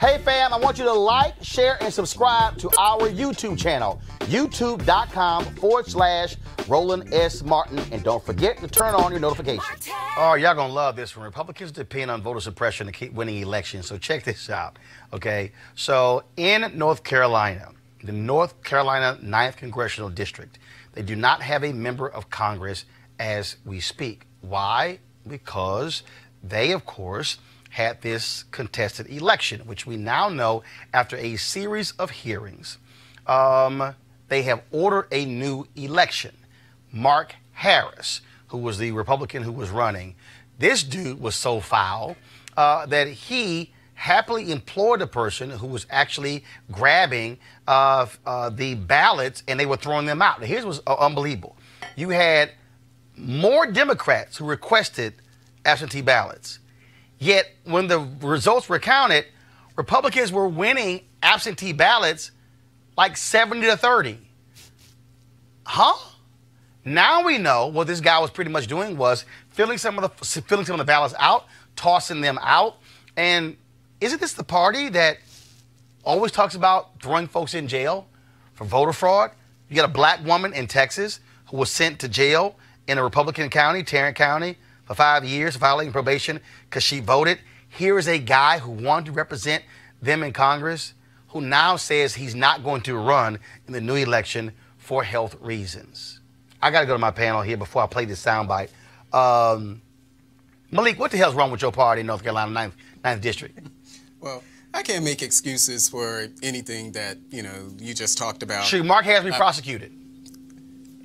Hey fam, I want you to like, share, and subscribe to our YouTube channel, youtube.com/Roland S. Martin. And don't forget to turn on your notifications. Oh, y'all gonna love this one. Republicans depend on voter suppression to keep winning elections. So check this out, okay? So in North Carolina, the North Carolina 9th Congressional District, they do not have a member of Congress as we speak. Why? Because they, of course, had this contested election, which we now know after a series of hearings, they have ordered a new election. Mark Harris, who was the Republican who was running, this dude was so foul that he happily employed a person who was actually grabbing the ballots and they were throwing them out. Now, here's what's unbelievable. You had more Democrats who requested absentee ballots. Yet, when the results were counted, Republicans were winning absentee ballots like 70-30. Huh? Now we know what this guy was pretty much doing was filling some of the ballots out, tossing them out. And isn't this the party that always talks about throwing folks in jail for voter fraud? You got a black woman in Texas who was sent to jail in a Republican county, Tarrant County, for 5 years, violating probation because she voted. Here is a guy who wanted to represent them in Congress who now says he's not going to run in the new election for health reasons. I got to go to my panel here before I play this soundbite. Malik, what the hell's wrong with your party in North Carolina 9th District? Well, I can't make excuses for anything that, you just talked about. Should Mark Harris be prosecuted?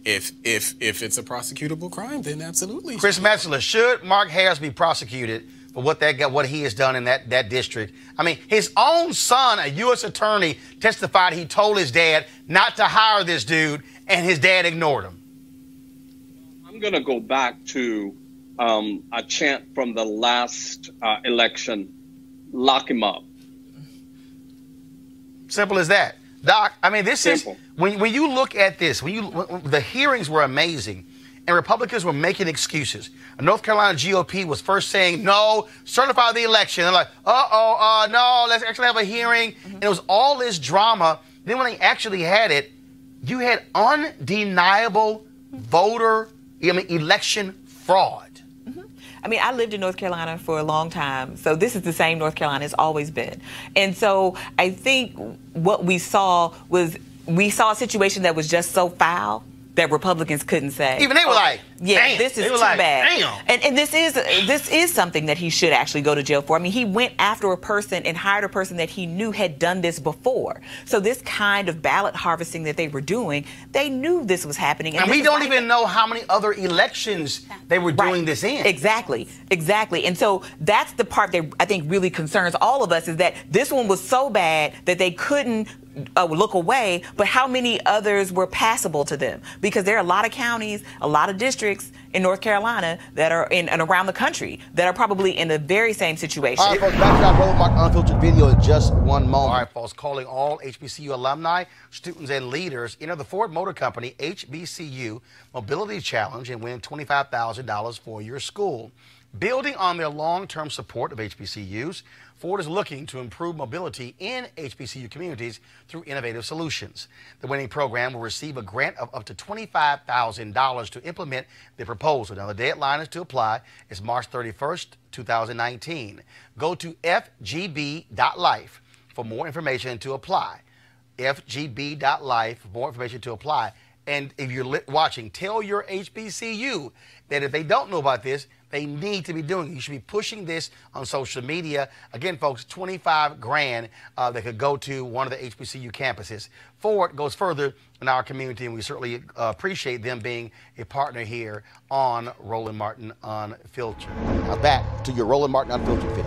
If it's a prosecutable crime, then absolutely. Chris Metzler, should Mark Harris be prosecuted for what he has done in that district? I mean, his own son, a U.S. attorney, testified he told his dad not to hire this dude, and his dad ignored him. I'm going to go back to a chant from the last election, lock him up. Simple as that. Doc, I mean, this Simple. is, when you look at this, the hearings were amazing, and Republicans were making excuses. North Carolina GOP was first saying, no, certify the election. They're like, no, let's actually have a hearing. And it was all this drama. Then when they actually had it, you had undeniable election fraud. I mean, I lived in North Carolina for a long time, so this is the same North Carolina it's always been. And so I think what we saw was, we saw a situation that was just so foul that Republicans couldn't say. Even they were like, yeah, damn. This is they were too like, bad. Damn. And this is something that he should actually go to jail for. I mean, he went after a person and hired a person that he knew had done this before. So this kind of ballot harvesting that they were doing, they knew this was happening. And we don't even know how many other elections they were doing this in. Exactly. And so that's the part that I think really concerns all of us, is that this one was so bad that they couldn't look away, but how many others were passable to them? Because there are a lot of counties, a lot of districts in North Carolina that are and around the country that are probably in the very same situation. All right, folks, back to our Roland Martin Unfiltered video in just one moment. All right, folks, calling all HBCU alumni, students, and leaders, enter the Ford Motor Company HBCU Mobility Challenge and win $25,000 for your school. Building on their long-term support of HBCUs, Ford is looking to improve mobility in HBCU communities through innovative solutions. The winning program will receive a grant of up to $25,000 to implement the proposal. Now, the deadline is to apply is March 31st, 2019. Go to FGB.Life for more information to apply. FGB.Life for more information to apply. And if you're watching, tell your HBCU that if they don't know about this, they need to be doing it. You should be pushing this on social media. Again, folks, 25 grand that could go to one of the HBCU campuses. Ford goes further in our community, and we certainly appreciate them being a partner here on Roland Martin Unfiltered. Now back to your Roland Martin Unfiltered video.